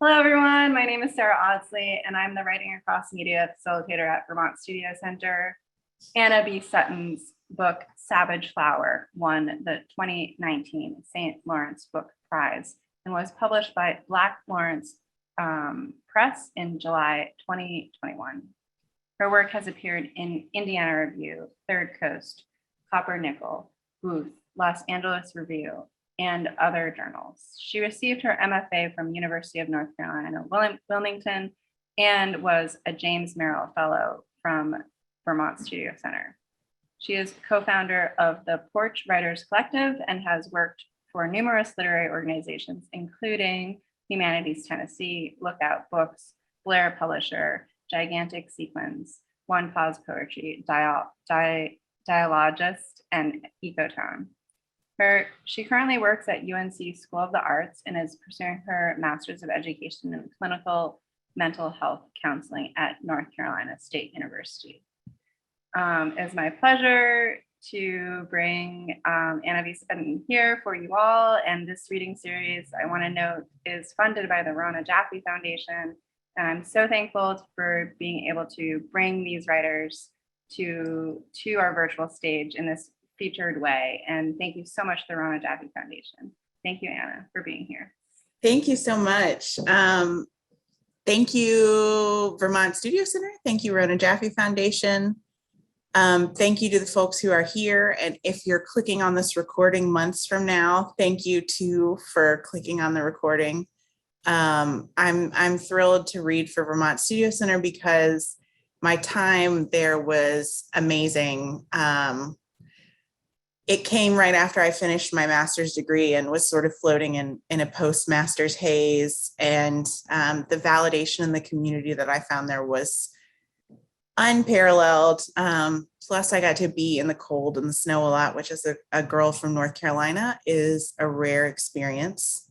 Hello, everyone. My name is Sarah Audsley, and I'm the Writing Across Media facilitator at Vermont Studio Center. Anna B. Sutton's book, Savage Flower, won the 2019 St. Lawrence Book Prize and was published by Black Lawrence Press in July 2021. Her work has appeared in Indiana Review, Third Coast, Copper Nickel, Booth, Los Angeles Review, and other journals. She received her MFA from University of North Carolina, Wilmington, and was a James Merrill Fellow from Vermont Studio Center. She is co-founder of the Porch Writers Collective and has worked for numerous literary organizations, including Humanities Tennessee, Lookout Books, Blair Publisher, Gigantic Sequins, One Pause Poetry, Dialogist, and Ecotone. She currently works at UNC School of the Arts and is pursuing her Master's of Education in Clinical Mental Health Counseling at North Carolina State University. It's my pleasure to bring Anna B. Sutton here for you all. And this reading series, I want to note, is funded by the Rona Jaffe Foundation. And I'm so thankful for being able to bring these writers to our virtual stage in this featured way. And thank you so much to the Rona Jaffe Foundation. Thank you, Anna, for being here. Thank you so much. Thank you, Vermont Studio Center. Thank you, Rona Jaffe Foundation. Thank you to the folks who are here. And if you're clicking on this recording months from now, thank you too for clicking on the recording. I'm thrilled to read for Vermont Studio Center because my time there was amazing. It came right after I finished my master's degree and was sort of floating in a post-master's haze. And the validation in the community that I found there was unparalleled. Plus I got to be in the cold and the snow a lot, which as a girl from North Carolina is a rare experience.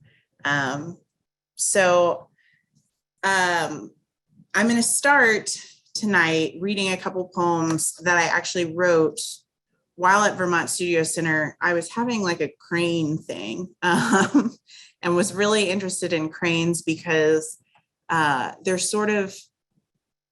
So I'm going to start tonight reading a couple poems that I actually wrote while at Vermont Studio Center. I was having like a crane thing and was really interested in cranes because they're sort of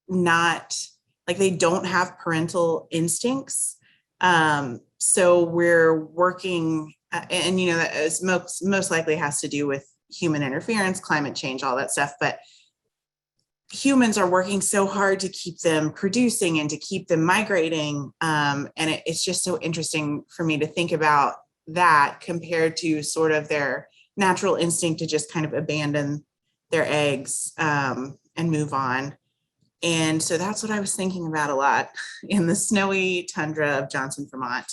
not, like they don't have parental instincts. So we're working, and you know, that is most likely has to do with human interference, climate change, all that stuff. But humans are working so hard to keep them producing and to keep them migrating. And it's just so interesting for me to think about that compared to sort of their natural instinct to just kind of abandon their eggs and move on. And so that's what I was thinking about a lot in the snowy tundra of Johnson, Vermont.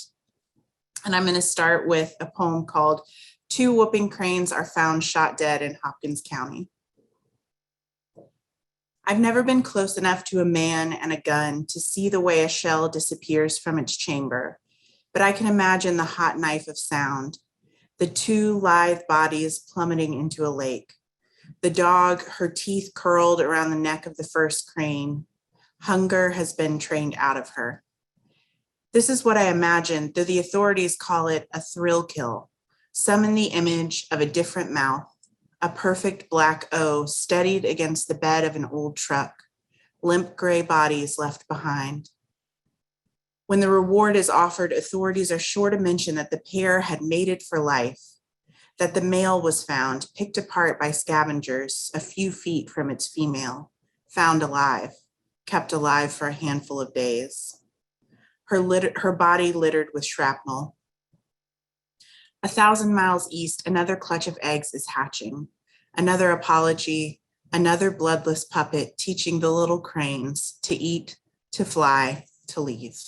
And I'm going to start with a poem called Two Whooping Cranes Are Found Shot Dead in Hopkins County. I've never been close enough to a man and a gun to see the way a shell disappears from its chamber, but I can imagine the hot knife of sound, the two lithe bodies plummeting into a lake, the dog, her teeth curled around the neck of the first crane. Hunger has been trained out of her. This is what I imagine, though the authorities call it a thrill kill. Summon the image of a different mouth, a perfect black O steadied against the bed of an old truck, limp gray bodies left behind. When the reward is offered, authorities are sure to mention that the pair had mated for life, that the male was found, picked apart by scavengers a few feet from its female, found alive, kept alive for a handful of days. Her body littered with shrapnel. 1,000 miles east, another clutch of eggs is hatching. Another apology, another bloodless puppet teaching the little cranes to eat, to fly, to leave.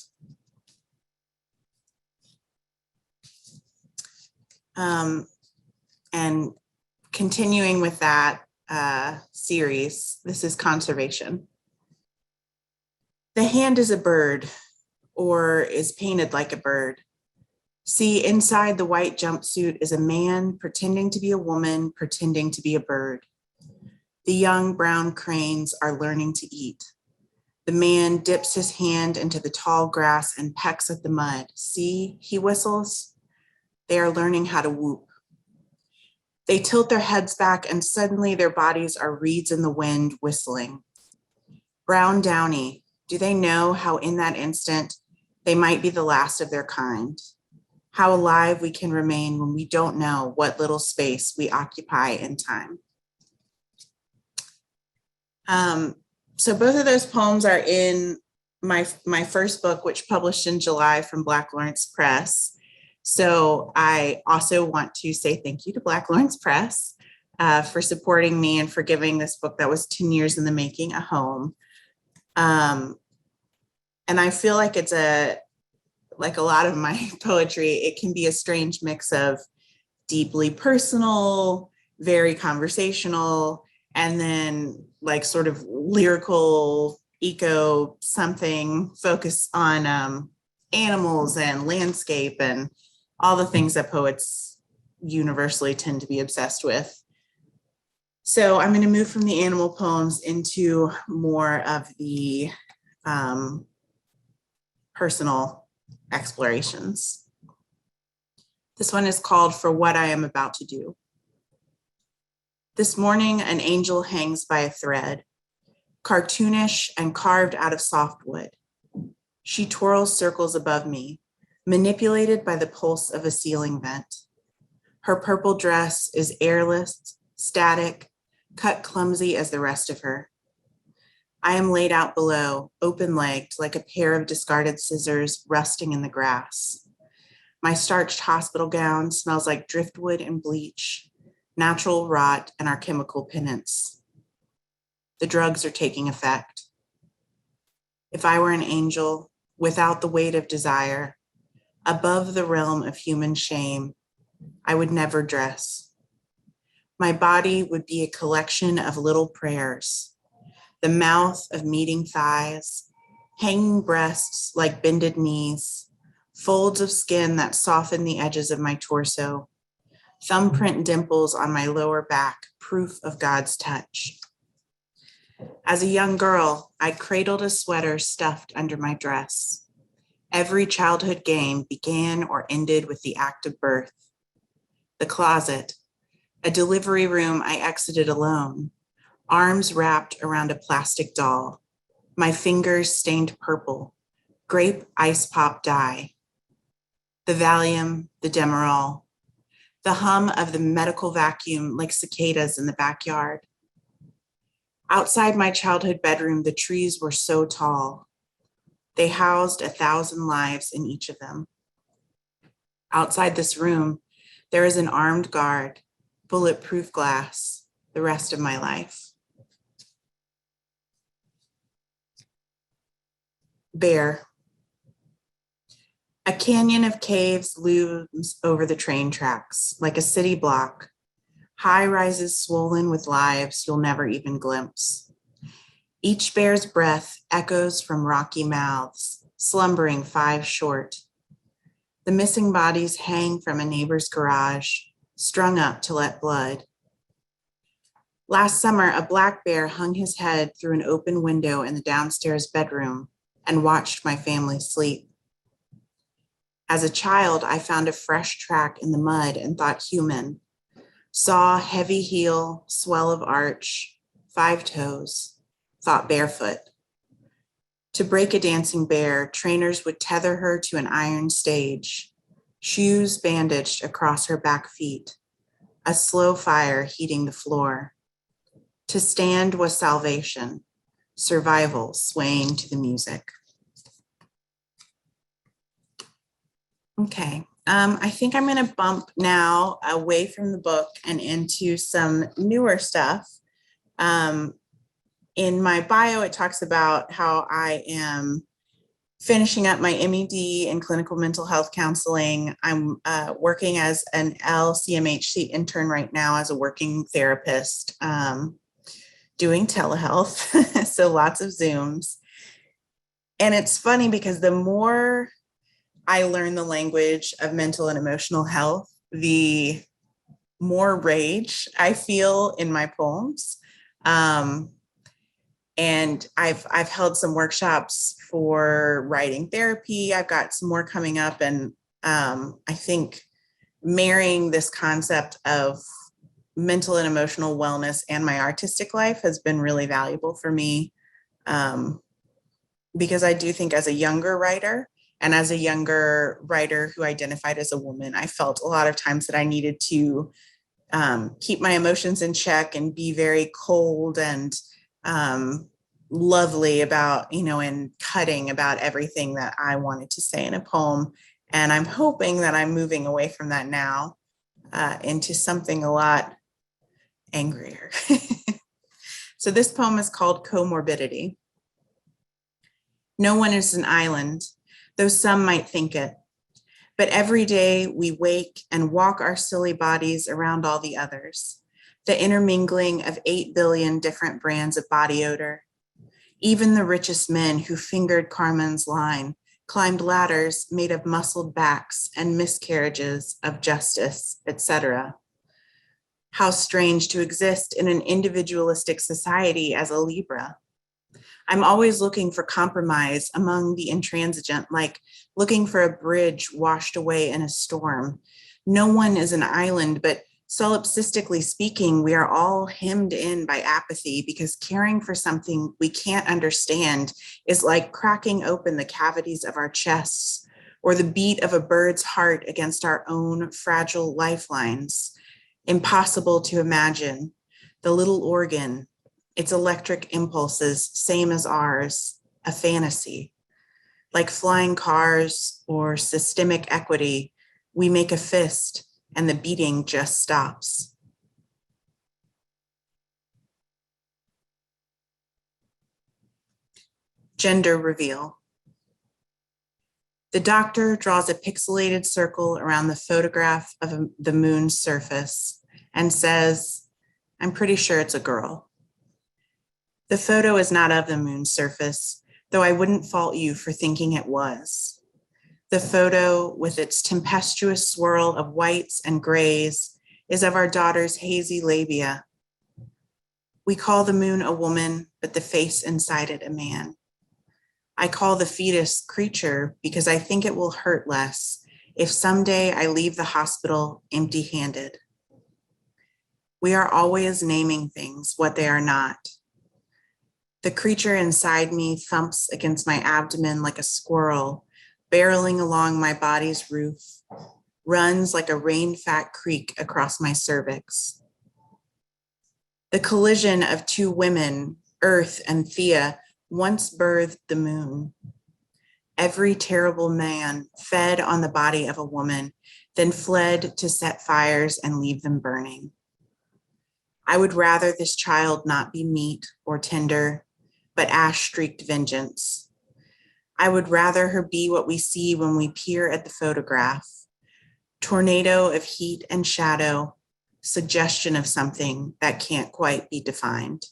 And continuing with that series, this is conservation. The hand is a bird, or is painted like a bird. See, inside the white jumpsuit is a man pretending to be a woman, pretending to be a bird. The young brown cranes are learning to eat. The man dips his hand into the tall grass and pecks at the mud. See, he whistles. They are learning how to whoop. They tilt their heads back and suddenly their bodies are reeds in the wind whistling. Brown downy, do they know how in that instant they might be the last of their kind? How alive we can remain when we don't know what little space we occupy in time. So both of those poems are in my first book, which published in July from Black Lawrence Press. So I also want to say thank you to Black Lawrence Press for supporting me and for giving this book that was 10 years in the making a home. And I feel like it's like a lot of my poetry, it can be a strange mix of deeply personal, very conversational, and then like sort of lyrical, eco something focus on animals and landscape and all the things that poets universally tend to be obsessed with. So I'm going to move from the animal poems into more of the personal explorations. This one is called For What I Am About to Do. This morning, an angel hangs by a thread, cartoonish and carved out of softwood. She twirls circles above me, manipulated by the pulse of a ceiling vent. Her purple dress is airless, static, cut clumsy as the rest of her. I am laid out below, open-legged, like a pair of discarded scissors rusting in the grass. My starched hospital gown smells like driftwood and bleach, natural rot and our chemical penance. The drugs are taking effect. If I were an angel, without the weight of desire, above the realm of human shame, I would never dress. My body would be a collection of little prayers, the mouth of meeting thighs, hanging breasts like bended knees, folds of skin that soften the edges of my torso, thumbprint dimples on my lower back, proof of God's touch. As a young girl, I cradled a sweater stuffed under my dress. Every childhood game began or ended with the act of birth. The closet, a delivery room I exited alone, arms wrapped around a plastic doll, my fingers stained purple, grape ice pop dye. The Valium, the Demerol, the hum of the medical vacuum like cicadas in the backyard. Outside my childhood bedroom, the trees were so tall. They housed 1,000 lives in each of them. Outside this room, there is an armed guard, bulletproof glass, the rest of my life. Bear. A canyon of caves looms over the train tracks, like a city block, high rises swollen with lives you'll never even glimpse. Each bear's breath echoes from rocky mouths, slumbering 5 short. The missing bodies hang from a neighbor's garage, strung up to let blood. Last summer, a black bear hung his head through an open window in the downstairs bedroom and watched my family sleep. As a child, I found a fresh track in the mud and thought human. Saw heavy heel, swell of arch, 5 toes, thought barefoot. To break a dancing bear, trainers would tether her to an iron stage, shoes bandaged across her back feet, a slow fire heating the floor. To stand was salvation, survival swaying to the music. Okay, I think I'm going to bump now away from the book and into some newer stuff. In my bio, it talks about how I am finishing up my MED in clinical mental health counseling. I'm working as an LCMHC intern right now as a working therapist, doing telehealth, so lots of Zooms. And it's funny because the more I learn the language of mental and emotional health, the more rage I feel in my poems. And I've held some workshops for writing therapy. I've got some more coming up. And I think marrying this concept of mental and emotional wellness and my artistic life has been really valuable for me. Because I do think as a younger writer and as a younger writer who identified as a woman, I felt a lot of times that I needed to keep my emotions in check and be very cold and lovely about, and cutting about everything that I wanted to say in a poem. And I'm hoping that I'm moving away from that now into something a lot angrier. So this poem is called Comorbidity. No one is an island, though some might think it. But every day we wake and walk our silly bodies around all the others, the intermingling of 8 billion different brands of body odor. Even the richest men who fingered Carmen's line climbed ladders made of muscled backs and miscarriages of justice, etc. How strange to exist in an individualistic society as a Libra. I'm always looking for compromise among the intransigent, like looking for a bridge washed away in a storm. No one is an island, but solipsistically speaking, we are all hemmed in by apathy because caring for something we can't understand is like cracking open the cavities of our chests or the beat of a bird's heart against our own fragile lifelines. Impossible to imagine. The little organ, its electric impulses, same as ours, a fantasy. Like flying cars or systemic equity, we make a fist and the beating just stops. Gender reveal. The doctor draws a pixelated circle around the photograph of the moon's surface and says, I'm pretty sure it's a girl. The photo is not of the moon's surface, though I wouldn't fault you for thinking it was. The photo, with its tempestuous swirl of whites and grays, is of our daughter's hazy labia. We call the moon a woman, but the face inside it a man. I call the fetus creature because I think it will hurt less if someday I leave the hospital empty-handed. We are always naming things what they are not. The creature inside me thumps against my abdomen like a squirrel, barreling along my body's roof, runs like a rain-fat creek across my cervix. The collision of two women, Earth and Thea, once birthed the moon. Every terrible man fed on the body of a woman, then fled to set fires and leave them burning. I would rather this child not be meat or tender, but ash-streaked vengeance. I would rather her be what we see when we peer at the photograph. Tornado of heat and shadow, suggestion of something that can't quite be defined.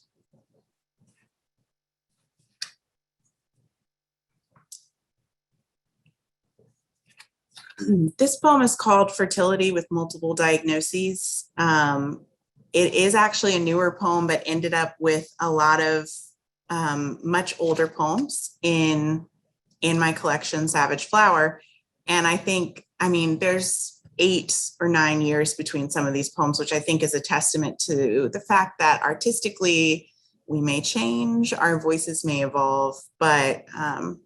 This poem is called Fertility with Multiple Diagnoses. It is actually a newer poem, but ended up with a lot of much older poems in my collection, Savage Flower. And there's 8 or 9 years between some of these poems, which I think is a testament to the fact that artistically we may change, our voices may evolve, but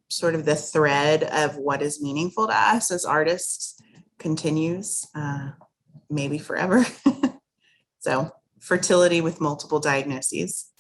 sort of the thread of what is meaningful to us as artists continues, maybe forever. So, fertility with multiple diagnoses.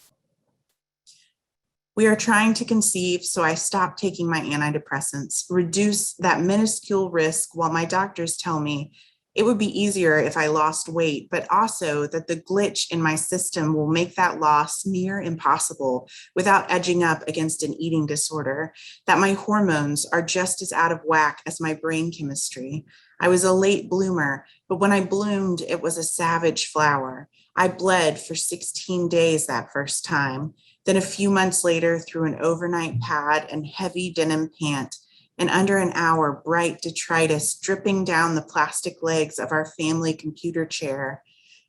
We are trying to conceive, so I stop taking my antidepressants, reduce that minuscule risk while my doctors tell me it would be easier if I lost weight, but also that the glitch in my system will make that loss near impossible without edging up against an eating disorder, that my hormones are just as out of whack as my brain chemistry. I was a late bloomer, but when I bloomed, it was a savage flower. I bled for 16 days that first time. Then a few months later, through an overnight pad and heavy denim pant, and under an hour, bright detritus dripping down the plastic legs of our family computer chair.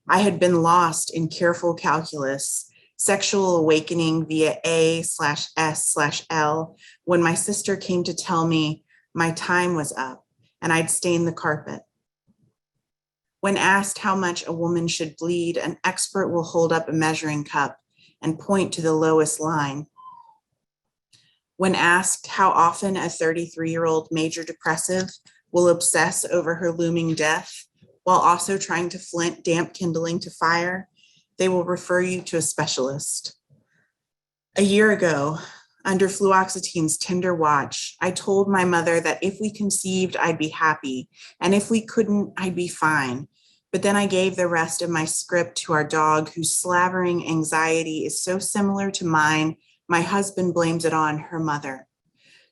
I had been lost in careful calculus, sexual awakening via A/S/L, when my sister came to tell me my time was up and I'd stain the carpet. When asked how much a woman should bleed, an expert will hold up a measuring cup and point to the lowest line. When asked how often a 33-year-old major depressive will obsess over her looming death while also trying to flint damp kindling to fire, they will refer you to a specialist. A year ago, under fluoxetine's tender watch, I told my mother that if we conceived, I'd be happy, and if we couldn't, I'd be fine. But then I gave the rest of my script to our dog, whose slavering anxiety is so similar to mine, my husband blames it on her mother.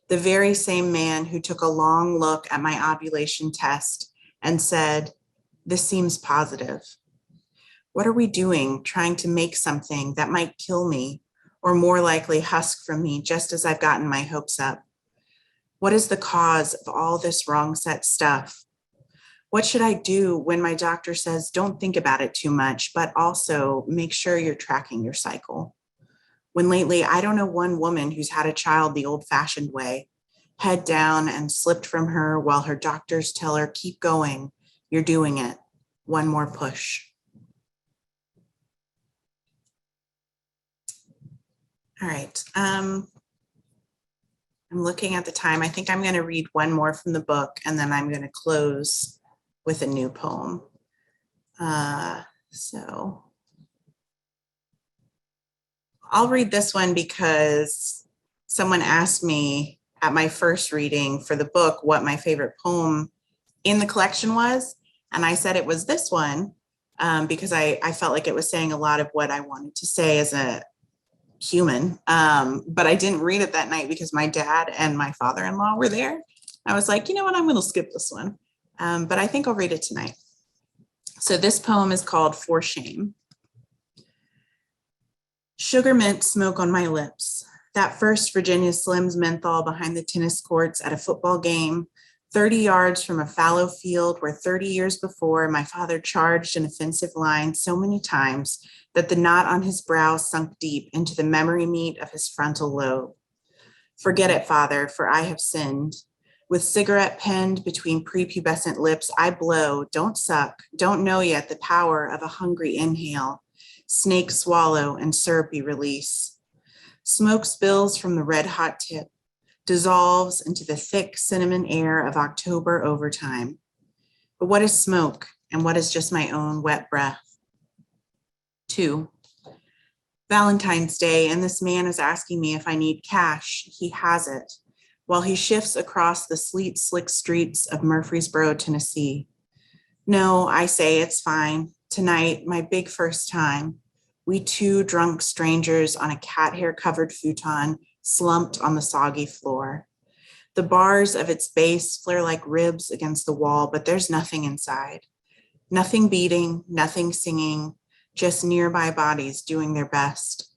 The very same man who took a long look at my ovulation test and said, "This seems positive." What are we doing trying to make something that might kill me, or more likely husk from me just as I've gotten my hopes up? What is the cause of all this wrong set stuff? What should I do when my doctor says, don't think about it too much, but also make sure you're tracking your cycle? When lately, I don't know one woman who's had a child the old-fashioned way, head down and slipped from her while her doctors tell her, keep going, you're doing it, one more push. All right, I'm looking at the time. I think I'm going to read one more from the book, and then I'm going to close with a new poem. So I'll read this one because someone asked me at my first reading for the book what my favorite poem in the collection was, and I said it was this one because I felt like it was saying a lot of what I wanted to say as a human, but I didn't read it that night because my dad and my father-in-law were there. I was like, you know what, I'm going to skip this one, but I think I'll read it tonight. So this poem is called For Shame. Sugar mint smoke on my lips. That first Virginia Slims menthol behind the tennis courts at a football game, 30 yards from a fallow field where 30 years before my father charged an offensive line so many times that the knot on his brow sunk deep into the memory meat of his frontal lobe. Forget it, Father, for I have sinned. With cigarette penned between prepubescent lips, I blow, don't suck, don't know yet the power of a hungry inhale, snake swallow and syrupy release. Smoke spills from the red hot tip, dissolves into the thick cinnamon air of October overtime. But what is smoke and what is just my own wet breath? 2. Valentine's Day, and this man is asking me if I need cash. He has it, while he shifts across the sleet slick streets of Murfreesboro, Tennessee. No, I say it's fine. Tonight, my big first time. We two drunk strangers on a cat hair covered futon slumped on the soggy floor. The bars of its base flare like ribs against the wall, but there's nothing inside. Nothing beating, nothing singing, just nearby bodies doing their best.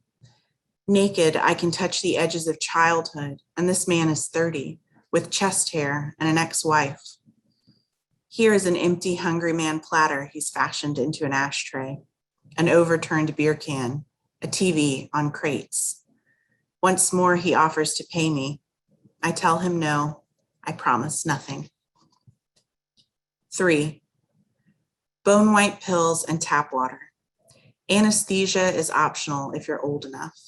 Naked, I can touch the edges of childhood, and this man is 30, with chest hair and an ex-wife. Here is an empty Hungry Man platter he's fashioned into an ashtray, an overturned beer can, a TV on crates. Once more, he offers to pay me. I tell him no, I promise nothing. 3. Bone white pills and tap water. Anesthesia is optional if you're old enough.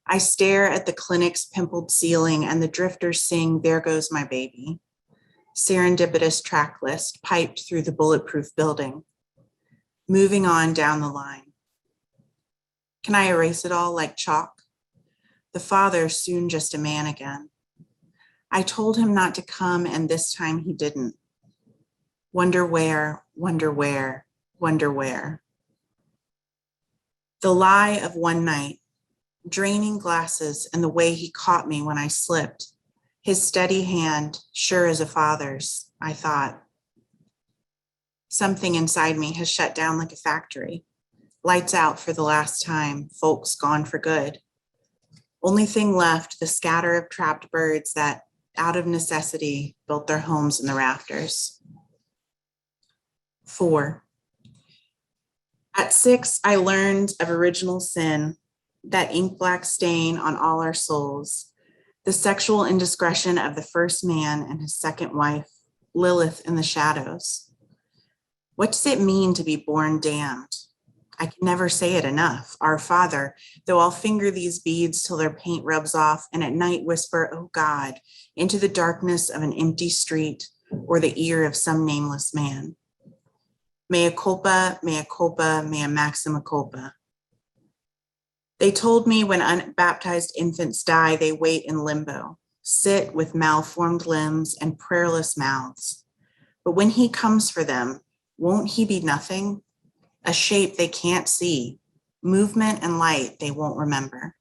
I stare at the clinic's pimpled ceiling and the drifters sing There Goes My Baby. Serendipitous track list piped through the bulletproof building. Moving on down the line. Can I erase it all like chalk? The father soon just a man again. I told him not to come, and this time he didn't. Wonder where, wonder where, wonder where. The lie of one night, draining glasses and the way he caught me when I slipped. His steady hand, sure as a father's, I thought. Something inside me has shut down like a factory. Lights out for the last time, folks gone for good. Only thing left, the scatter of trapped birds that, out of necessity, built their homes in the rafters. 4. At 6, I learned of original sin, that ink black stain on all our souls, the sexual indiscretion of the first man and his second wife, Lilith in the shadows. What does it mean to be born damned? I can never say it enough. Our Father, though I'll finger these beads till their paint rubs off and at night whisper, oh God, into the darkness of an empty street or the ear of some nameless man. Mea culpa, mea culpa, mea maxima culpa. They told me when unbaptized infants die, they wait in limbo, sit with malformed limbs and prayerless mouths. But when he comes for them, won't he be nothing? A shape they can't see, movement and light they won't remember.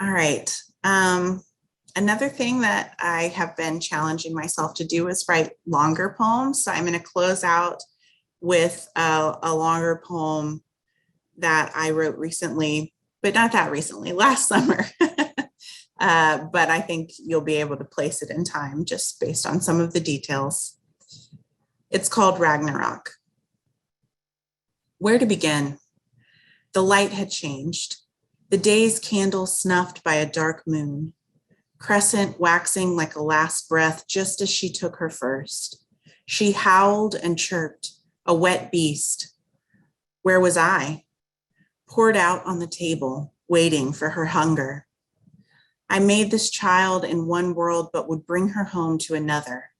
All right. Another thing that I have been challenging myself to do is write longer poems. So I'm going to close out with a longer poem that I wrote recently, but not that recently, last summer. But I think you'll be able to place it in time just based on some of the details. It's called Ragnarok. Where to begin? The light had changed. The day's candle snuffed by a dark moon. Crescent waxing like a last breath just as she took her first. She howled and chirped, a wet beast. Where was I? Poured out on the table, waiting for her hunger. I made this child in one world, but would bring her home to another.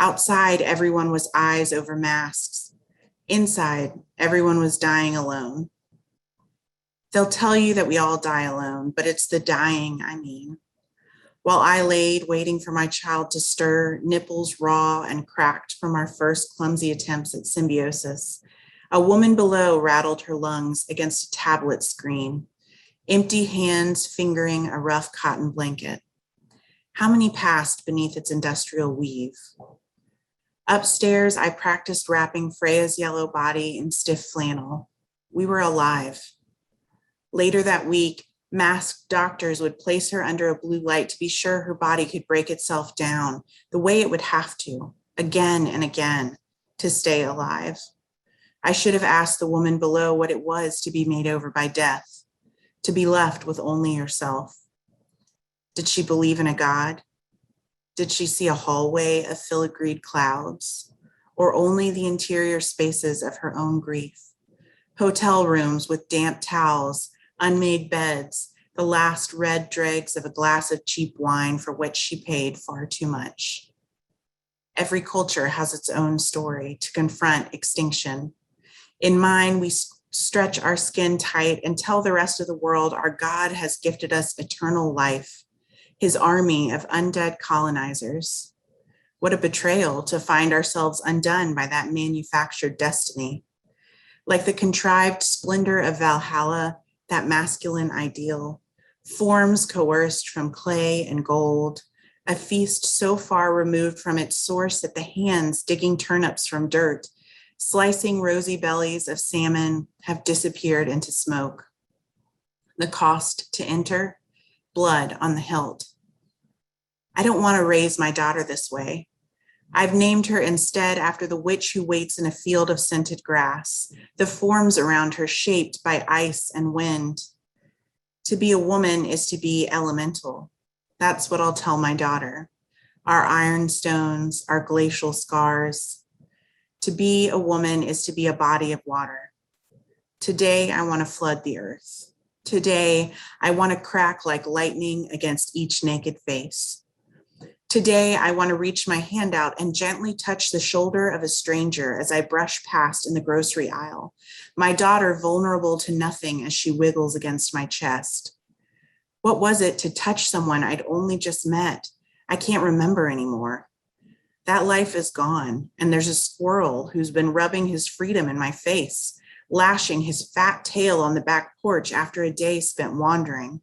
Outside, everyone was eyes over masks. Inside, everyone was dying alone. They'll tell you that we all die alone, but it's the dying I mean. While I laid waiting for my child to stir, nipples raw and cracked from our first clumsy attempts at symbiosis, a woman below rattled her lungs against a tablet screen, empty hands fingering a rough cotton blanket. How many passed beneath its industrial weave? Upstairs, I practiced wrapping Freya's yellow body in stiff flannel. We were alive. Later that week, masked doctors would place her under a blue light to be sure her body could break itself down the way it would have to, again and again, to stay alive. I should have asked the woman below what it was to be made over by death, to be left with only yourself. Did she believe in a God? Did she see a hallway of filigreed clouds, or only the interior spaces of her own grief? Hotel rooms with damp towels, unmade beds, the last red dregs of a glass of cheap wine for which she paid far too much. Every culture has its own story to confront extinction. In mine, we stretch our skin tight and tell the rest of the world our God has gifted us eternal life, his army of undead colonizers. What a betrayal to find ourselves undone by that manufactured destiny. Like the contrived splendor of Valhalla, that masculine ideal, forms coerced from clay and gold, a feast so far removed from its source that the hands digging turnips from dirt, slicing rosy bellies of salmon, have disappeared into smoke. The cost to enter, blood on the hilt. I don't want to raise my daughter this way. I've named her instead after the witch who waits in a field of scented grass, the forms around her shaped by ice and wind. To be a woman is to be elemental. That's what I'll tell my daughter. Our ironstones, our glacial scars. To be a woman is to be a body of water. Today, I want to flood the earth. Today, I want to crack like lightning against each naked face. Today, I want to reach my hand out and gently touch the shoulder of a stranger as I brush past in the grocery aisle, my daughter vulnerable to nothing as she wiggles against my chest. What was it to touch someone I'd only just met? I can't remember anymore. That life is gone, and there's a squirrel who's been rubbing his freedom in my face, lashing his fat tail on the back porch after a day spent wandering.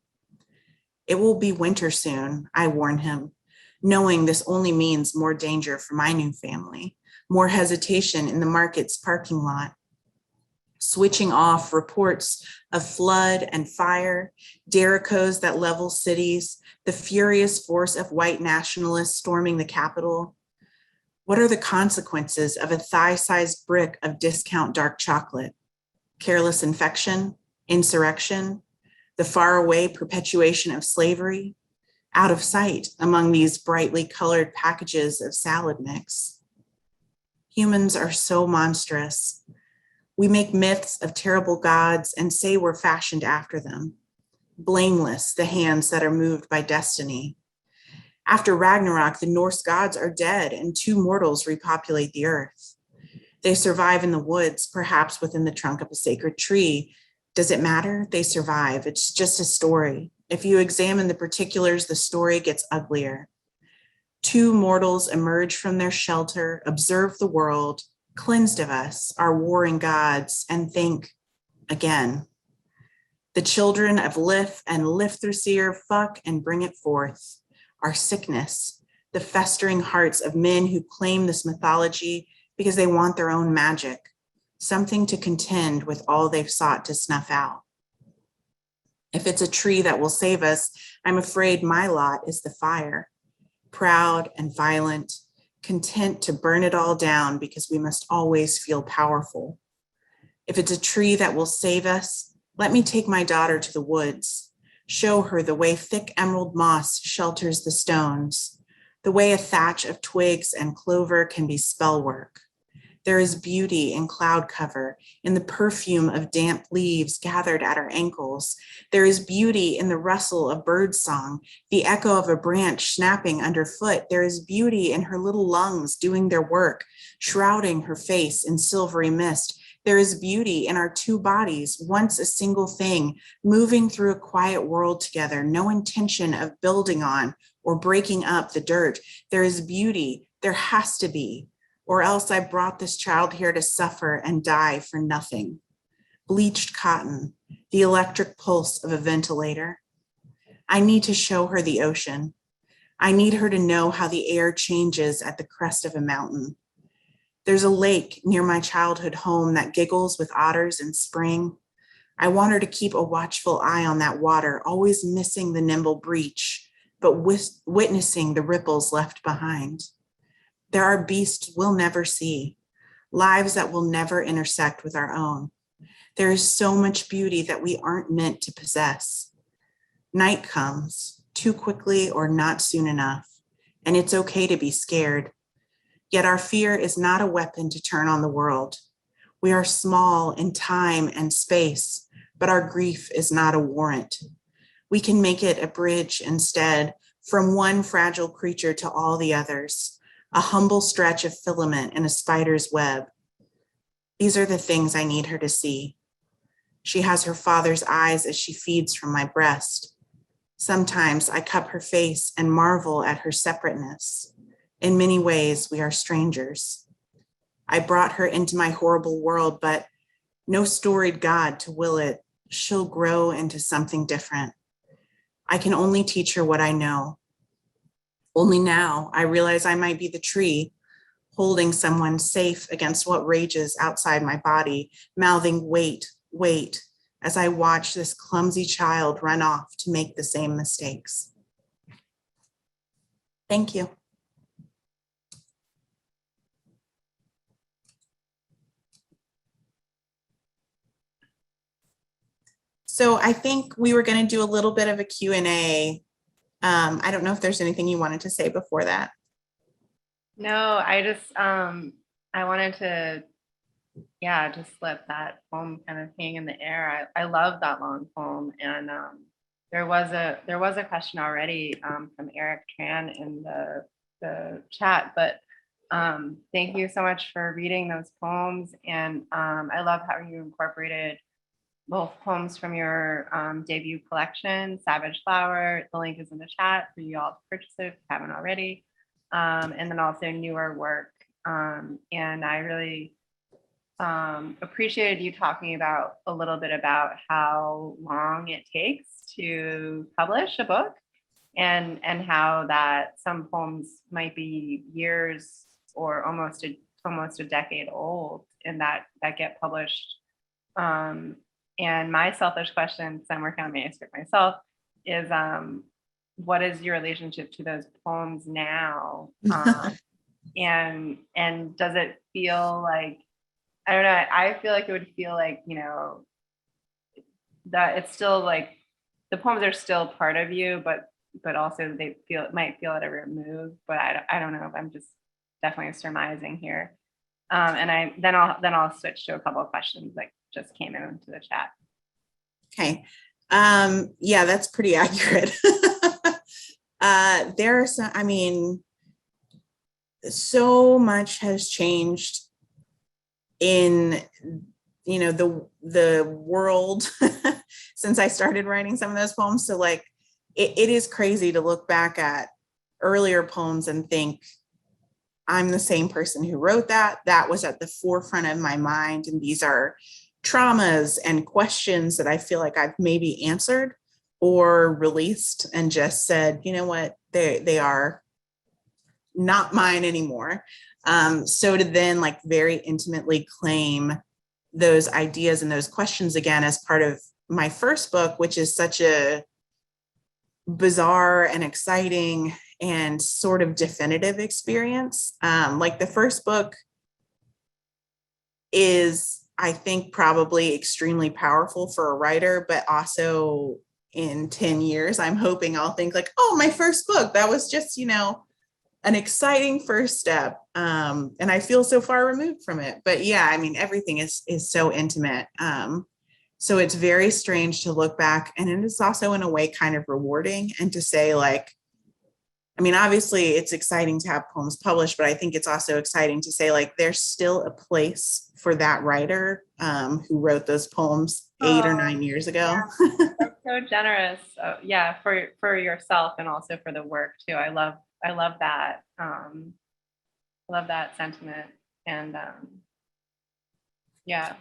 It will be winter soon, I warn him, knowing this only means more danger for my new family, more hesitation in the market's parking lot. Switching off reports of flood and fire, derricos that level cities, the furious force of white nationalists storming the Capitol. What are the consequences of a thigh-sized brick of discount dark chocolate? Careless infection, insurrection, the faraway perpetuation of slavery, out of sight among these brightly colored packages of salad mix. Humans are so monstrous. We make myths of terrible gods and say we're fashioned after them. Blameless, the hands that are moved by destiny. After Ragnarok, the Norse gods are dead and two mortals repopulate the earth. They survive in the woods, perhaps within the trunk of a sacred tree. Does it matter? They survive. It's just a story. If you examine the particulars, the story gets uglier. Two mortals emerge from their shelter, observe the world, cleansed of us, our warring gods, and think again. The children of Lith and Lithirseer fuck and bring it forth. Our sickness, the festering hearts of men who claim this mythology because they want their own magic, something to contend with all they've sought to snuff out. If it's a tree that will save us, I'm afraid my lot is the fire, proud and violent, content to burn it all down because we must always feel powerful. If it's a tree that will save us, let me take my daughter to the woods, show her the way thick emerald moss shelters the stones, the way a thatch of twigs and clover can be spell work. There is beauty in cloud cover, in the perfume of damp leaves gathered at our ankles. There is beauty in the rustle of birdsong, the echo of a branch snapping underfoot. There is beauty in her little lungs doing their work, shrouding her face in silvery mist. There is beauty in our two bodies, once a single thing, moving through a quiet world together, no intention of building on or breaking up the dirt. There is beauty, there has to be, or else I brought this child here to suffer and die for nothing. Bleached cotton, the electric pulse of a ventilator. I need to show her the ocean. I need her to know how the air changes at the crest of a mountain. There's a lake near my childhood home that giggles with otters in spring. I want her to keep a watchful eye on that water, always missing the nimble breach, but witnessing the ripples left behind. There are beasts we'll never see, lives that will never intersect with our own. There is so much beauty that we aren't meant to possess. Night comes, too quickly or not soon enough, and it's okay to be scared. Yet our fear is not a weapon to turn on the world. We are small in time and space, but our grief is not a warrant. We can make it a bridge instead, from one fragile creature to all the others, a humble stretch of filament in a spider's web. These are the things I need her to see. She has her father's eyes as she feeds from my breast. Sometimes I cup her face and marvel at her separateness. In many ways, we are strangers. I brought her into my horrible world, but no storied God to will it. She'll grow into something different. I can only teach her what I know. Only now I realize I might be the tree, holding someone safe against what rages outside my body, mouthing wait, wait, as I watch this clumsy child run off to make the same mistakes. Thank you. So I think we were going to do a little bit of a Q&A. I don't know if there's anything you wanted to say before that. No, I just, I wanted to, just let that poem kind of hang in the air. I love that long poem. And there was a question already from Eric Tran in the chat, but thank you so much for reading those poems. And I love how you incorporated both poems from your debut collection, Savage Flower. The link is in the chat for you all to purchase it if you haven't already. And then also newer work. And I really appreciated you talking about a little bit about how long it takes to publish a book and how that some poems might be years or almost a decade old and that get published. And my selfish question, because I'm working on manuscript myself, is what is your relationship to those poems now? And does it feel like, I don't know, I feel like it would feel like, that it's still like the poems are still part of you, but also they might feel at a remove, but I don't know if I'm just definitely surmising here. And then I'll switch to a couple of questions that just came into the chat. Okay. Yeah, that's pretty accurate. There are some, I mean, so much has changed in, you know, the world since I started writing some of those poems. So like, it is crazy to look back at earlier poems and think, I'm the same person who wrote that. That was at the forefront of my mind. And these are traumas and questions that I feel like I've maybe answered or released and just said, you know what, they are not mine anymore. So to then like very intimately claim those ideas and those questions again as part of my first book, which is such a bizarre and exciting and sort of definitive experience. Like the first book is, I think, probably extremely powerful for a writer, but also in 10 years, I'm hoping I'll think like, oh, my first book, that was just, you know, an exciting first step. And I feel so far removed from it. But yeah, I mean, everything is so intimate. So it's very strange to look back, and it is also in a way kind of rewarding, and to say like, I mean, obviously it's exciting to have poems published, but I think it's also exciting to say like, there's still a place for that writer who wrote those poems 8 or 9 years ago. Yeah. That's so generous. Yeah, for yourself and also for the work too. I love that. Love that sentiment. And yeah.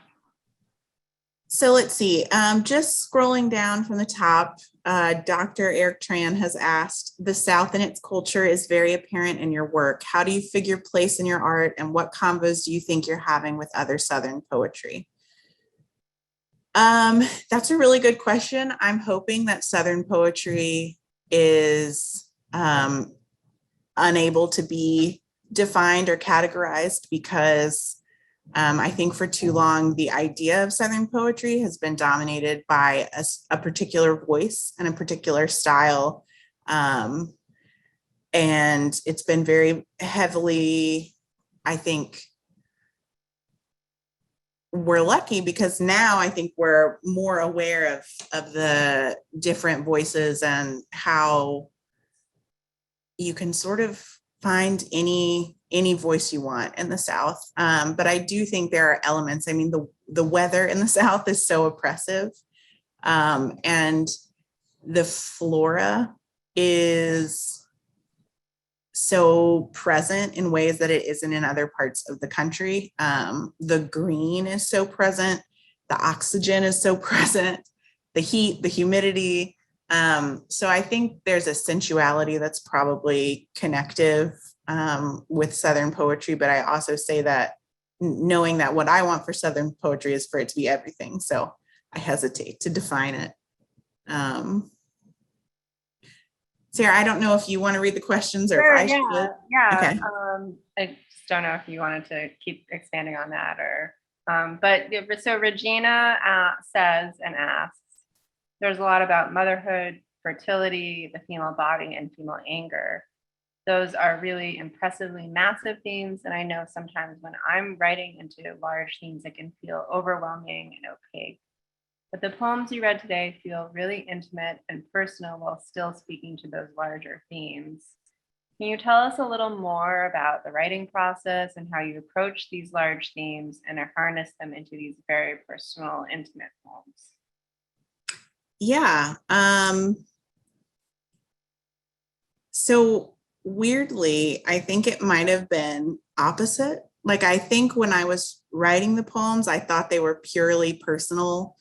So let's see, just scrolling down from the top, Dr. Eric Tran has asked, the South and its culture is very apparent in your work. How do you figure place in your art, and what combos do you think you're having with other Southern poetry? That's a really good question. I'm hoping that Southern poetry is unable to be defined or categorized, because I think for too long, the idea of Southern poetry has been dominated by a particular voice and a particular style. And it's been very heavily, I think, we're lucky because now I think we're more aware of the different voices and how you can sort of find any voice you want in the South. But I do think there are elements. I mean, the weather in the South is so oppressive. And the flora is so present in ways that it isn't in other parts of the country. The green is so present. The oxygen is so present. The heat, the humidity. So I think there's a sensuality that's probably connective with Southern poetry, but I also say that knowing that what I want for Southern poetry is for it to be everything. So I hesitate to define it. Sarah, I don't know if you want to read the questions or if I should. Yeah. Okay. I just don't know if you wanted to keep expanding on that or, but so Regina says and asks, there's a lot about motherhood, fertility, the female body, and female anger. Those are really impressively massive themes. And I know sometimes when I'm writing into large themes, it can feel overwhelming and opaque. But the poems you read today feel really intimate and personal while still speaking to those larger themes. Can you tell us a little more about the writing process and how you approach these large themes and harness them into these very personal, intimate poems? Yeah. So weirdly, I think it might have been opposite. Like, I think when I was writing the poems, I thought they were purely personal.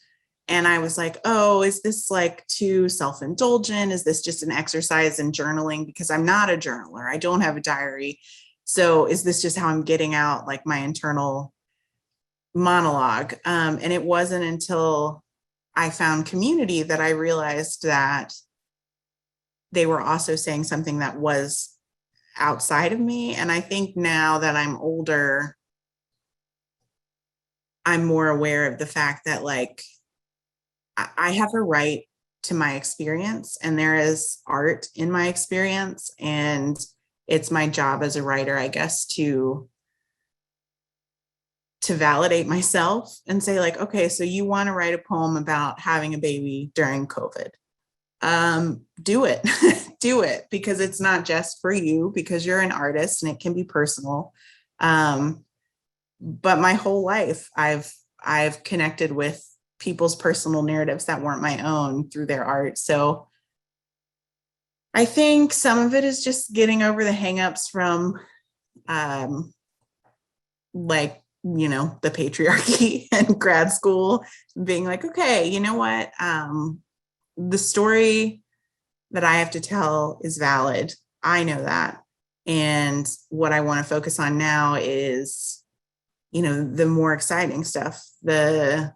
And I was like, oh, is this like too self-indulgent? Is this just an exercise in journaling? Because I'm not a journaler. I don't have a diary. So is this just how I'm getting out like my internal monologue? And it wasn't until I found community that I realized that they were also saying something that was outside of me. And I think now that I'm older, I'm more aware of the fact that like, I have a right to my experience, and there is art in my experience. And it's my job as a writer, I guess, to to validate myself and say like, okay, so you want to write a poem about having a baby during COVID. Do it, do it, because it's not just for you, because you're an artist and it can be personal. But my whole life, I've connected with people's personal narratives that weren't my own through their art. So I think some of it is just getting over the hangups from, like, you know, the patriarchy and grad school, being like, okay, you know what? The story that I have to tell is valid. I know that. And what I want to focus on now is, you know, the more exciting stuff, the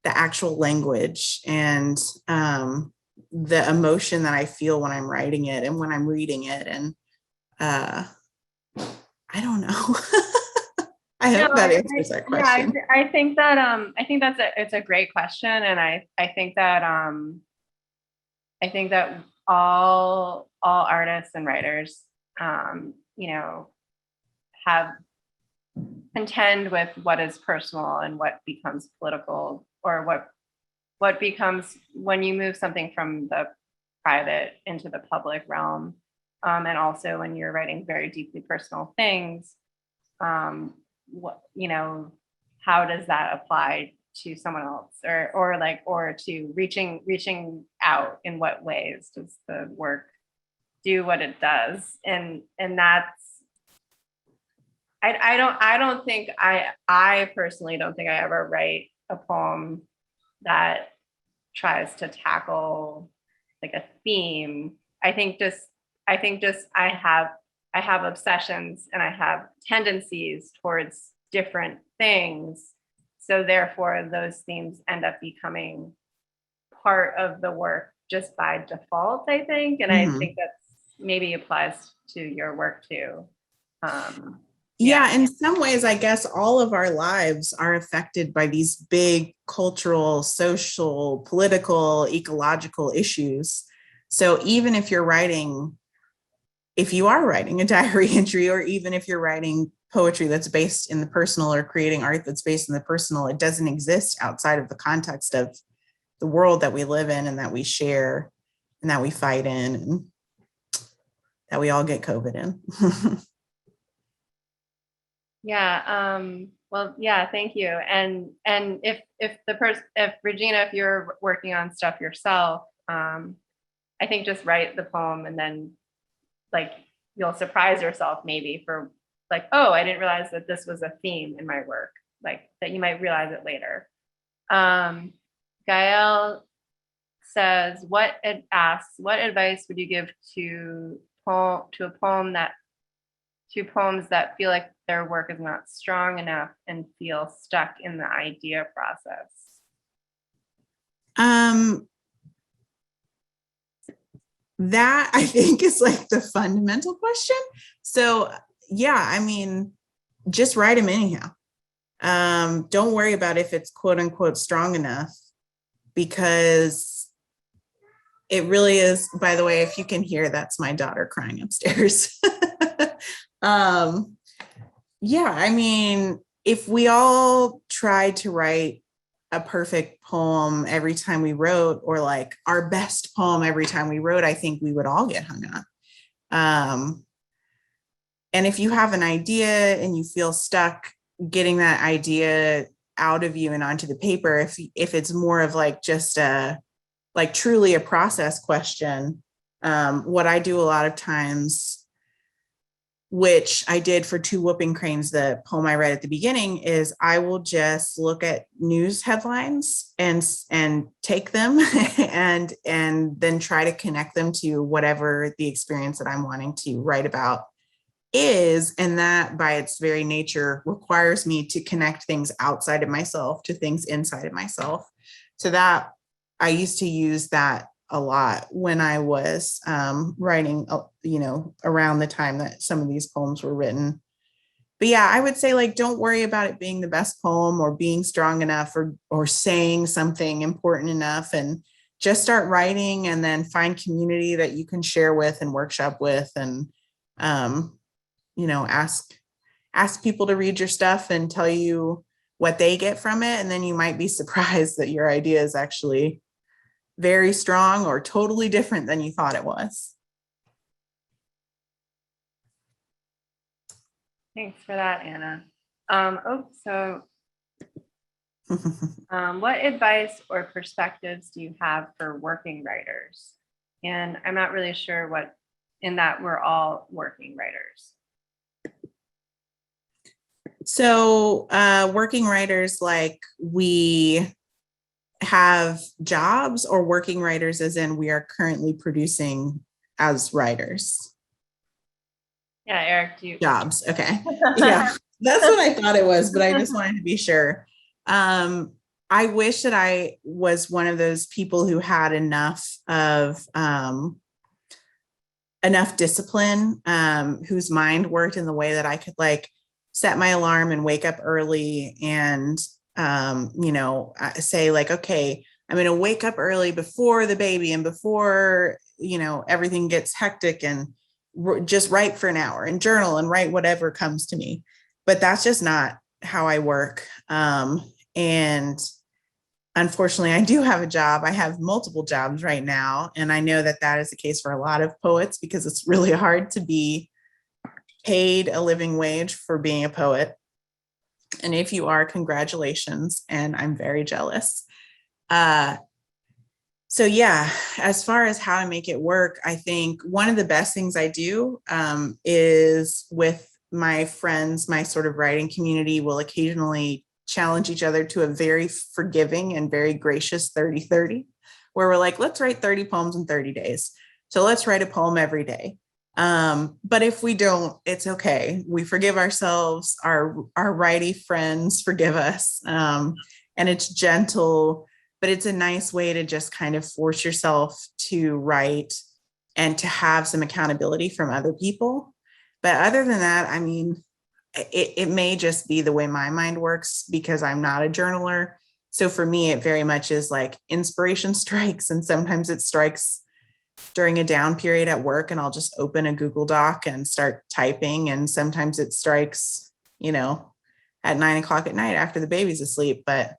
actual language and the emotion that I feel when I'm writing it and when I'm reading it. And I don't know. I hope that answers that question. Yeah, I think that it's a great question, and I think that all artists and writers, you know, have contend with what is personal and what becomes political, or what becomes when you move something from the private into the public realm, and also when you're writing very deeply personal things. What, you know, how does that apply to someone else, or to reaching out? In what ways does the work do what it does? And that's, I don't think I personally don't think I ever write a poem that tries to tackle like a theme. I think just I have obsessions and I have tendencies towards different things. So therefore those themes end up becoming part of the work just by default, I think. And I think that maybe applies to your work too. Yeah, in some ways, I guess all of our lives are affected by these big cultural, social, political, ecological issues. So even if you are writing a diary entry, or even if you're writing poetry that's based in the personal, or creating art that's based in the personal, it doesn't exist outside of the context of the world that we live in and that we share and that we fight in and that we all get COVID in. Yeah. Well, yeah, thank you. And if Regina, if you're working on stuff yourself, I think just write the poem, and then like you'll surprise yourself maybe for like, oh, I didn't realize that this was a theme in my work, like that you might realize it later. Gael says, what advice would you give to poems that feel like their work is not strong enough and feel stuck in the idea process? That I think is like the fundamental question. So yeah, I mean, just write them anyhow. Don't worry about if it's quote unquote strong enough, because it really is. By the way, if you can hear, that's my daughter crying upstairs. Yeah, I mean, if we all tried to write a perfect poem every time we wrote, or like our best poem every time we wrote, I think we would all get hung up. And if you have an idea and you feel stuck getting that idea out of you and onto the paper, if it's more of like just truly a process question, what I do a lot of times, which I did for Two Whooping Cranes, the poem I read at the beginning, is I will just look at news headlines and take them and then try to connect them to whatever the experience that I'm wanting to write about is. And that by its very nature requires me to connect things outside of myself to things inside of myself. So that I used to use that a lot when I was writing, around the time that some of these poems were written. But yeah, I would say, like, don't worry about it being the best poem or being strong enough or saying something important enough, and just start writing, and then find community that you can share with and workshop with, and ask ask people to read your stuff and tell you what they get from it. And then you might be surprised that your idea is actually very strong or totally different than you thought it was. Thanks for that, Anna. What advice or perspectives do you have for working writers? And I'm not really sure what, in that we're all working writers. So working writers, like we have jobs, or working writers as in we are currently producing as writers? Yeah, Eric, do you? Jobs. Okay. Yeah, that's what I thought it was, but I just wanted to be sure. I wish that I was one of those people who had enough discipline, whose mind worked in the way that I could like set my alarm and wake up early and, say like, okay, I'm going to wake up early before the baby and before, everything gets hectic, and just write for an hour and journal and write whatever comes to me. But that's just not how I work. And unfortunately, I do have a job. I have multiple jobs right now. And I know that that is the case for a lot of poets, because it's really hard to be paid a living wage for being a poet. And if you are, congratulations. And I'm very jealous. So yeah, as far as how to make it work, I think one of the best things I do is with my friends, my sort of writing community will occasionally challenge each other to a very forgiving and very gracious 30-30, where we're like, let's write 30 poems in 30 days. So let's write a poem every day. But if we don't, it's okay. We forgive ourselves, our righty friends forgive us. And it's gentle, but it's a nice way to just kind of force yourself to write and to have some accountability from other people. But other than that, I mean, it may just be the way my mind works because I'm not a journaler. So for me, it very much is like inspiration strikes. And sometimes it strikes during a down period at work, and I'll just open a Google Doc and start typing. And sometimes it strikes, at 9 o'clock at night after the baby's asleep. But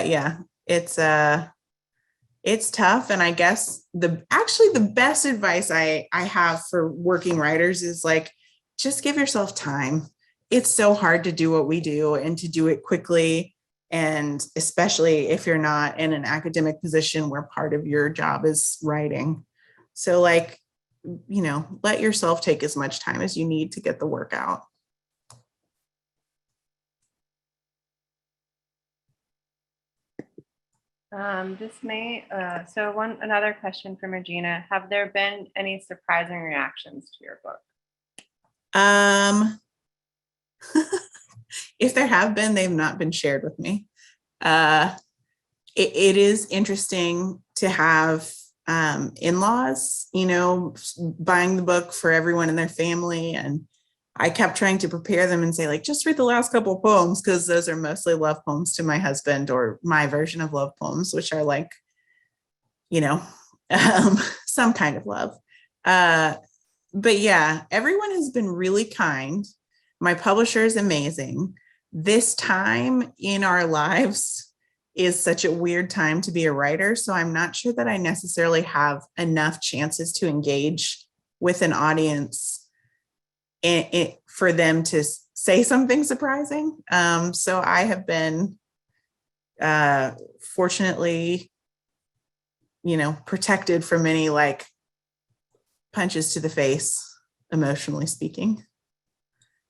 yeah, it's tough. And I guess the best advice I have for working writers is like, just give yourself time. It's so hard to do what we do and to do it quickly. And especially if you're not in an academic position where part of your job is writing. So like, let yourself take as much time as you need to get the work out. Another question from Regina. Have there been any surprising reactions to your book? If there have been, they've not been shared with me. It is interesting to have in-laws, buying the book for everyone in their family. And I kept trying to prepare them and say, like, just read the last couple of poems, because those are mostly love poems to my husband, or my version of love poems, which are like, some kind of love. But yeah, everyone has been really kind. My publisher is amazing. This time in our lives is such a weird time to be a writer. So I'm not sure that I necessarily have enough chances to engage with an audience for them to say something surprising. So I have been fortunately, protected from any like punches to the face, emotionally speaking.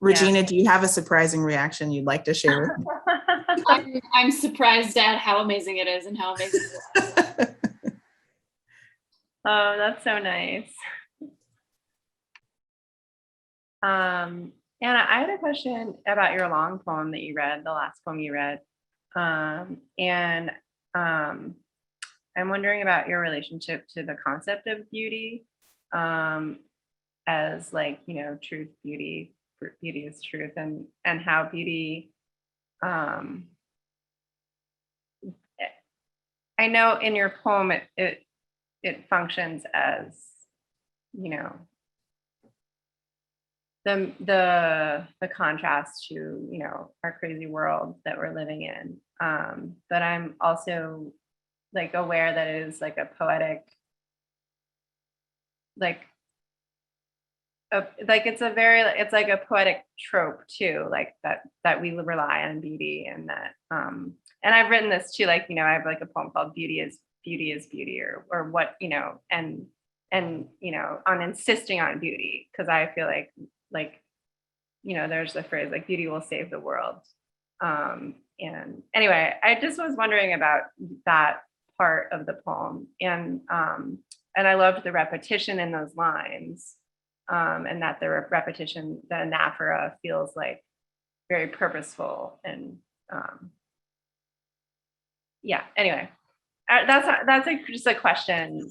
Regina, do you have a surprising reaction you'd like to share with me? I'm surprised at how amazing it is and how amazing it is. Oh, that's so nice. Anna, I had a question about your long poem that you read, the last poem you read. I'm wondering about your relationship to the concept of beauty, as like, truth, beauty is truth, and how beauty, I know in your poem it functions as, the contrast to, you know, our crazy world that we're living in. But I'm also like aware that it is like a poetic, like it's like a poetic trope too, like that we rely on beauty, and that and I've written this too, like, you know, I have like a poem called beauty is beauty, or what, you know, and you know, on insisting on beauty, because I feel like, you know, there's the phrase like beauty will save the world. And anyway, I just was wondering about that part of the poem, and I loved the repetition in those lines, and that the repetition, the anaphora, feels like very purposeful, and yeah. Anyway, that's like just a question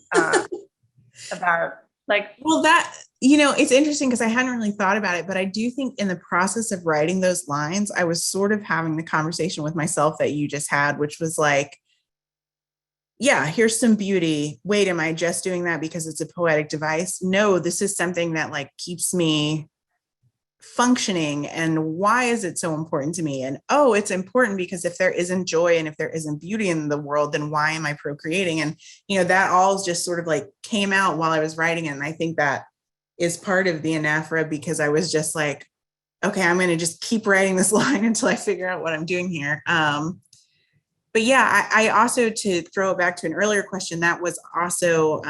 about like. Well, that, you know, it's interesting because I hadn't really thought about it, but I do think in the process of writing those lines, I was sort of having the conversation with myself that you just had, which was like, yeah, here's some beauty. Wait, am I just doing that because it's a poetic device? No, this is something that like keeps me functioning. And why is it so important to me? And oh, it's important because if there isn't joy and if there isn't beauty in the world, then why am I procreating? And, you know, that all just sort of like came out while I was writing it. And I think that is part of the anaphora, because I was just like, okay, I'm going to just keep writing this line until I figure out what I'm doing here. But yeah, I also, to throw it back to an earlier question, that was also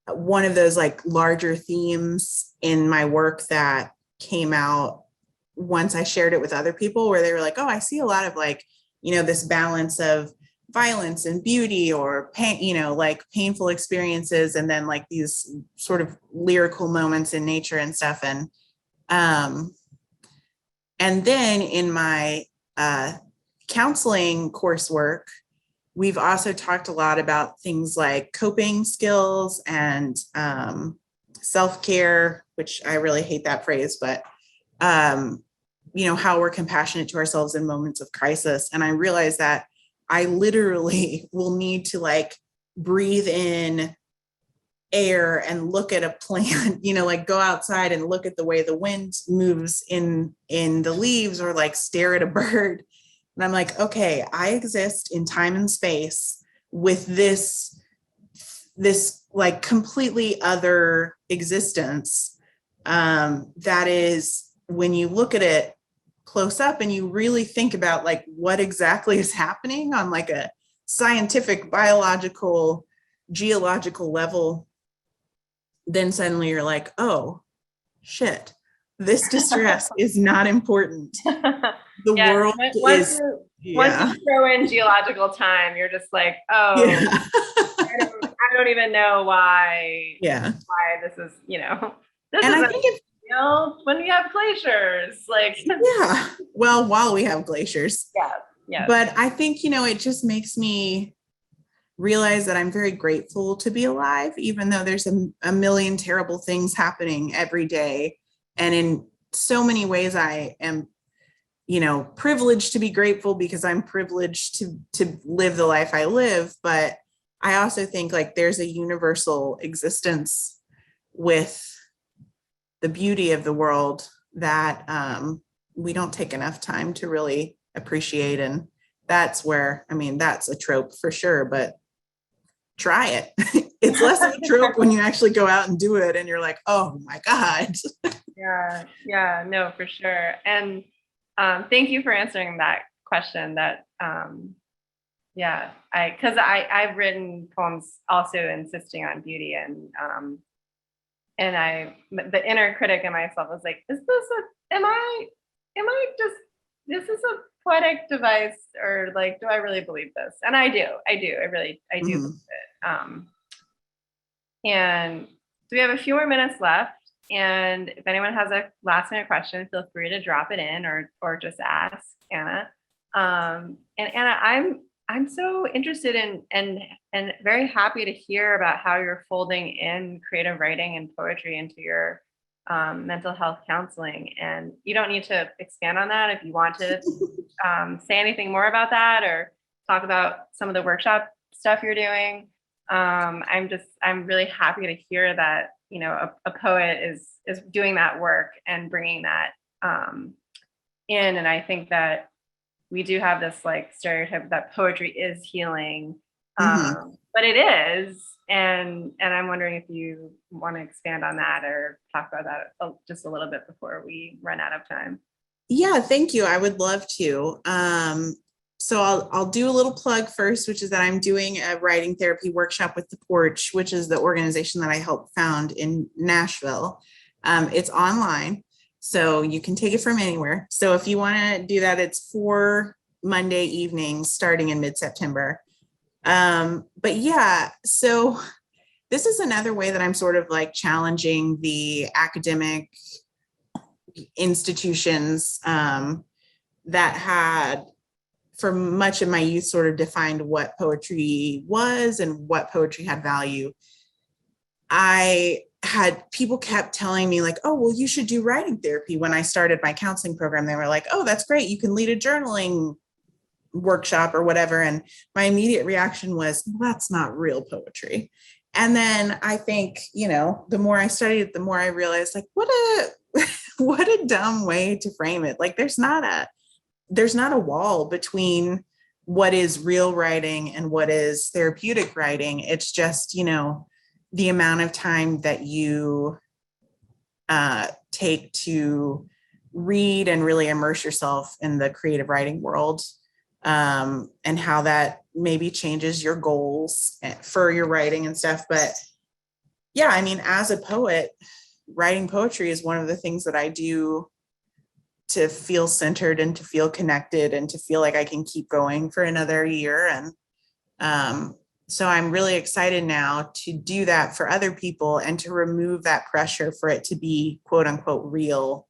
one of those like larger themes in my work that came out once I shared it with other people, where they were like, oh, I see a lot of like, you know, this balance of violence and beauty, or pain, you know, like painful experiences, and then like these sort of lyrical moments in nature and stuff. And then in my counseling coursework, we've also talked a lot about things like coping skills and self-care, which I really hate that phrase, but you know, how we're compassionate to ourselves in moments of crisis. And I realized that I literally will need to like breathe in air and look at a plant, you know, like go outside and look at the way the wind moves in the leaves, or like stare at a bird. And I'm like, okay, I exist in time and space with this like completely other existence. That is, when you look at it close up and you really think about like what exactly is happening on like a scientific, biological, geological level, then suddenly you're like, oh shit, this distress is not important. The world is, once you throw in geological time, you're just like, oh, yeah. I don't even know why. Yeah. Why this is, you know, this and is I think it's, you know, when we have glaciers, like. Yeah. Well, while we have glaciers. Yeah. Yeah. But I think, you know, it just makes me realize that I'm very grateful to be alive, even though there's a million terrible things happening every day. And in so many ways, I am, you know, privileged to be grateful because I'm privileged to live the life I live. But I also think like there's a universal existence with the beauty of the world that we don't take enough time to really appreciate. And that's where, I mean, that's a trope for sure, but try it. It's less of a trope when you actually go out and do it and you're like, oh my God. Yeah, no, for sure. And thank you for answering that question. That because I've written poems also insisting on beauty, and the inner critic in myself was like, is this a poetic device, or like, do I really believe this? And I do believe it. And so we have a few more minutes left. And if anyone has a last minute question, feel free to drop it in, or just ask Anna. And Anna, I'm so interested in and very happy to hear about how you're folding in creative writing and poetry into your mental health counseling. And you don't need to expand on that if you want to say anything more about that, or talk about some of the workshop stuff you're doing. I'm really happy to hear that a poet is doing that work and bringing that in. And I think that we do have this like stereotype that poetry is healing, but it is. And I'm wondering if you want to expand on that or talk about that just a little bit before we run out of time. Yeah, thank you. I would love to. So I'll do a little plug first, which is that I'm doing a writing therapy workshop with the Porch, which is the organization that I helped found in Nashville. It's online, so you can take it from anywhere. So if you want to do that, it's 4 Monday evenings starting in mid-September. But yeah, so this is another way that I'm sort of like challenging the academic institutions that had, for much of my youth, sort of defined what poetry was and what poetry had value. I had people kept telling me like, oh, well, you should do writing therapy. When I started my counseling program, they were like, oh, that's great. You can lead a journaling workshop or whatever. And my immediate reaction was, well, that's not real poetry. And then I think, the more I studied it, the more I realized like, what a dumb way to frame it. Like there's not a wall between what is real writing and what is therapeutic writing. It's just, the amount of time that you take to read and really immerse yourself in the creative writing world, and how that maybe changes your goals for your writing and stuff. But yeah, I mean, as a poet, writing poetry is one of the things that I do to feel centered and to feel connected and to feel like I can keep going for another year. And so I'm really excited now to do that for other people and to remove that pressure for it to be quote unquote real,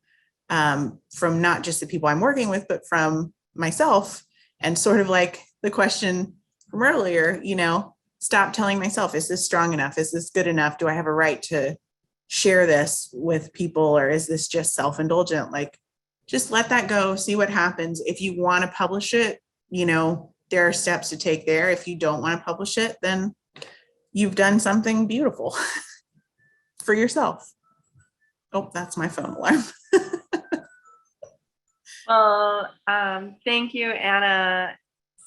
from not just the people I'm working with, but from myself. And sort of like the question from earlier, stop telling myself, is this strong enough? Is this good enough? Do I have a right to share this with people? Or is this just self-indulgent? Like, just let that go, see what happens. If you want to publish it, there are steps to take there. If you don't want to publish it, then you've done something beautiful for yourself. Oh, that's my phone alarm. Well, thank you, Anna,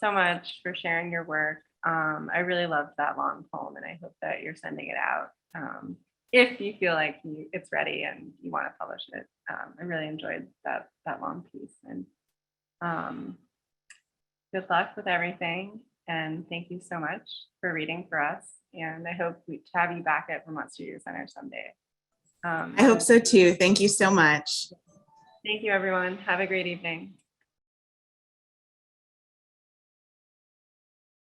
so much for sharing your work. I really loved that long poem, and I hope that you're sending it out if you feel like it's ready and you want to publish it. I really enjoyed that long piece, and good luck with everything. And thank you so much for reading for us. And I hope to have you back at Vermont Studio Center someday. I hope so too. Thank you so much. Thank you, everyone. Have a great evening.